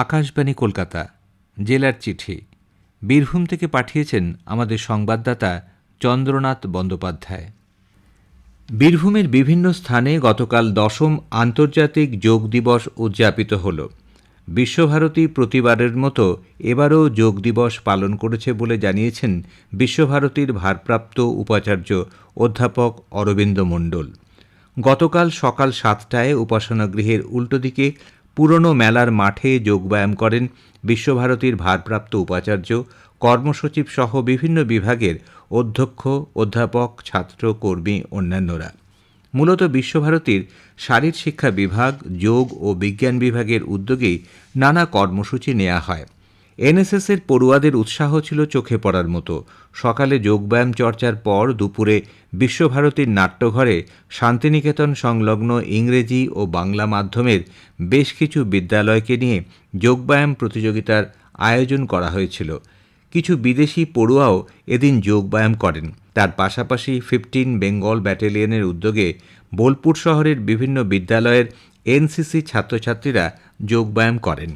আকাশবাণী কলকাতা, জেলার চিঠি। বীরভূম থেকে পাঠিয়েছেন আমাদের সংবাদদাতা চন্দ্রনাথ বন্দ্যোপাধ্যায়। বীরভূমের বিভিন্ন স্থানে গতকাল 10ম আন্তর্জাতিক যোগ দিবস উদযাপিত হল। বিশ্বভারতী প্রতিবারের মতো এবারও যোগ দিবস পালন করেছে বলে জানিয়েছেন বিশ্বভারতীর ভারপ্রাপ্ত উপাচার্য অধ্যাপক অরবিন্দ মণ্ডল। গতকাল সকাল 7টায় উপাসনা গৃহের উল্টো দিকে পুরনো মেলার মাঠে যোগব্যায়াম করেন বিশ্বভারতীর ভারপ্রাপ্ত উপাচার্য, কর্মসচিব সহ বিভিন্ন বিভাগের অধ্যক্ষ, অধ্যাপক, ছাত্র, কর্মী, অন্যান্যরা। মূলত বিশ্বভারতীর শারীর শিক্ষা বিভাগ, যোগ ও বিজ্ঞান বিভাগের উদ্যোগেই নানা কর্মসূচি নেওয়া হয়। এনএসএসের পড়ুয়াদের উৎসাহ ছিল চোখে পড়ার মতো। সকালে যোগব্যায়াম চর্চার পর দুপুরে বিশ্বভারতীর নাট্যঘরে শান্তিনিকেতন সংলগ্ন ইংরেজি ও বাংলা মাধ্যমের বেশ কিছু বিদ্যালয়কে নিয়ে যোগব্যায়াম প্রতিযোগিতার আয়োজন করা হয়েছিল। কিছু বিদেশি পড়ুয়াও এদিন যোগব্যায়াম করেন। তার পাশাপাশি 15 বেঙ্গল ব্যাটালিয়নের উদ্যোগে বোলপুর শহরের বিভিন্ন বিদ্যালয়ের এনসিসি ছাত্রছাত্রীরা যোগব্যায়াম করেন।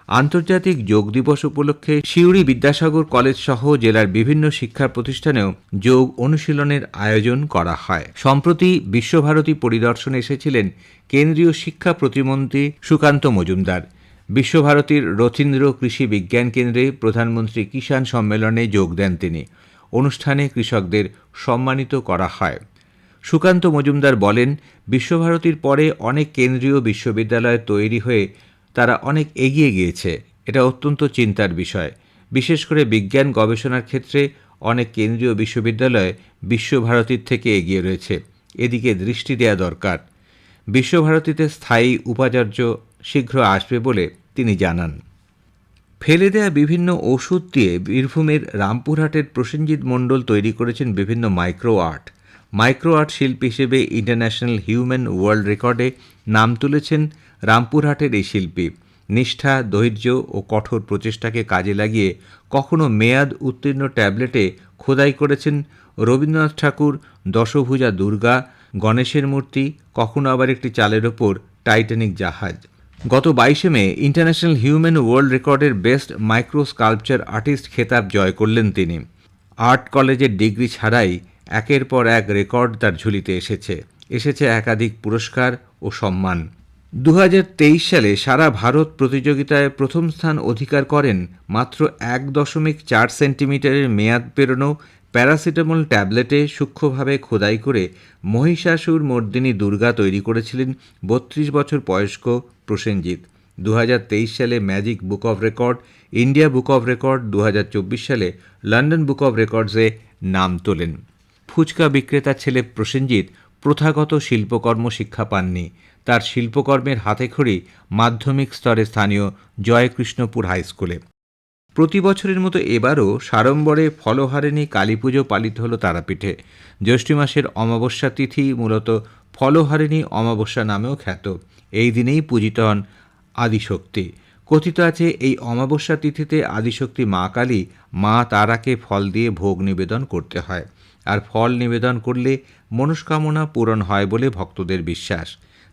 আন্তর্জাতিক যোগ দিবস উপলক্ষে সিউড়ি বিদ্যাসাগর কলেজ সহ জেলার বিভিন্ন শিক্ষা প্রতিষ্ঠানেও যোগ অনুশীলনের আয়োজন করা হয়। সম্প্রতি বিশ্বভারতী পরিদর্শনে এসেছিলেন কেন্দ্রীয় শিক্ষা প্রতিমন্ত্রী সুকান্ত মজুমদার। বিশ্বভারতীর রথীন্দ্র কৃষি বিজ্ঞান কেন্দ্রে প্রধানমন্ত্রী কিষাণ সম্মেলনে যোগ দেন তিনি। অনুষ্ঠানে কৃষকদের সম্মানিত করা হয়। সুকান্ত মজুমদার বলেন, বিশ্বভারতীর পরে অনেক কেন্দ্রীয় বিশ্ববিদ্যালয় তৈরি হয়ে তারা অনেক এগিয়ে গিয়েছে। এটা অত্যন্ত চিন্তার বিষয়। বিশেষ করে বিজ্ঞান গবেষণার ক্ষেত্রে অনেক কেন্দ্রীয় বিশ্ববিদ্যালয় বিশ্বভারতীর থেকে এগিয়ে রয়েছে। এদিকে দৃষ্টি দেওয়া দরকার। বিশ্বভারতীতে স্থায়ী উপাচার্য শীঘ্র আসবে বলে তিনি জানান। ফেলে দেয়া বিভিন্ন ওষুধ দিয়ে বীরভূমের রামপুরহাটের প্রসেনজিৎ মণ্ডল তৈরি করেছেন বিভিন্ন মাইক্রো আর্ট। মাইক্রো আর্ট শিল্পী হিসেবে ইন্টারন্যাশনাল হিউম্যান ওয়ার্ল্ড রেকর্ডে নাম তুলেছেন রামপুরহাটের এই শিল্পী। নিষ্ঠা, ধৈর্য ও কঠোর প্রচেষ্টাকে কাজে লাগিয়ে কখনো মেয়াদ উত্তীর্ণ ট্যাবলেটে খোদাই করেছেন রবীন্দ্রনাথ ঠাকুর, দশভুজা দুর্গা, গণেশের মূর্তি, কখনো আবার একটি চালের ওপর টাইটানিক জাহাজ। গত 22শে মে ইন্টারন্যাশনাল হিউম্যান ওয়ার্ল্ড রেকর্ডের বেস্ট মাইক্রো স্কাল্পচার আর্টিস্ট খেতাব জয় করলেন তিনি। আর্ট কলেজের ডিগ্রি ছাড়াই একের পর এক রেকর্ড তার ঝুলিতে এসেছে একাধিক পুরস্কার ও সম্মান। 2023 সালে সারা ভারত প্রতিযোগিতায় প্রথম স্থান অধিকার করেন মাত্র 1.4 সেন্টিমিটারের মেয়াদ পেরোনো প্যারাসিটামল ট্যাবলেটে সূক্ষ্মভাবে খোদাই করে মহিষাসুর মর্দিনী দুর্গা তৈরি করেছিলেন 32 বছর বয়স্ক প্রসেনজিৎ। 2023 সালে magic book of record, India book of record, 2024 সালে লন্ডন বুক অব রেকর্ডসে নাম তোলেন। ফুচকা বিক্রেতার ছেলে প্রসেনজিৎ প্রথাগত শিল্পকর্ম শিক্ষা পাননি। তার শিল্পকর্মের হাতেখড়ি মাধ্যমিক স্তরে স্থানীয় জয়কৃষ্ণপুর হাইস্কুলে। প্রতি বছরের মতো এবারও সাড়ম্বরে ফলহারিণী কালী পুজো পালিত হল তারাপীঠে। জ্যৈষ্ঠ মাসের অমাবস্যা তিথি মূলত ফলহারিণী অমাবস্যা নামেও খ্যাত। এই দিনেই পূজিত হন আদিশক্তি। কথিত আছে, এই অমাবস্যা তিথিতে আদিশক্তি মা কালী মা তারাকে ফল দিয়ে ভোগ নিবেদন করতে হয়, আর ফল নিবেদন করলে মনস্কামনা পূরণ হয় বলে ভক্তদের বিশ্বাস।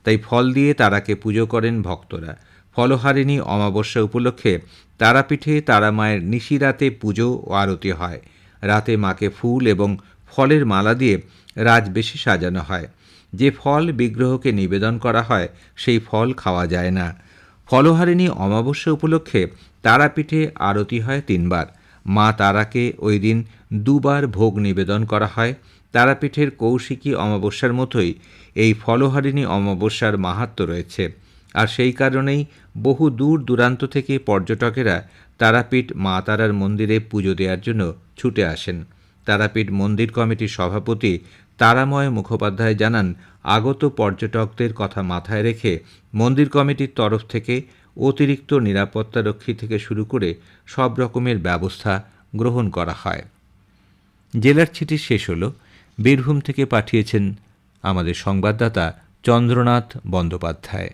তাই ফল দিয়ে তারাকে পুজো করেন ভক্তরা। ফলহারিণী অমাবস্যা উপলক্ষে তারাপীঠে তারা মায়ের নিশিরাতে পুজো ও আরতি হয়। রাতে মাকে ফুল এবং ফলের মালা দিয়ে রাজবেশে সাজানো হয়। যে ফল বিগ্রহকে নিবেদন করা হয় সেই ফল খাওয়া যায় না। ফলহারিণী অমাবস্যা উপলক্ষে তারাপীঠে আরতি হয় 3 বার। মা তারাকে ওই দিন 2 বার ভোগ নিবেদন করা হয়। তারাপীঠের কৌশিকী অমাবস্যার মতোই এই ফলহারিণী অমাবস্যার মাহাত্ম্য রয়েছে। আর সেই কারণেই বহু দূর দূরান্ত থেকে পর্যটকেরা তারাপীঠ মা তারার মন্দিরে পুজো দেওয়ার জন্য ছুটে আসেন। তারাপীঠ মন্দির কমিটির সভাপতি তারাময় মুখোপাধ্যায় জানান, আগত পর্যটকদের কথা মাথায় রেখে মন্দির কমিটির তরফ থেকে অতিরিক্ত নিরাপত্তারক্ষী থেকে শুরু করে সব রকমের ব্যবস্থা গ্রহণ করা হয়। জেলার চিঠি শেষ হল। বীরভূম থেকে পাঠিয়েছেন আমাদের সংবাদদাতা চন্দ্রনাথ বন্দ্যোপাধ্যায়।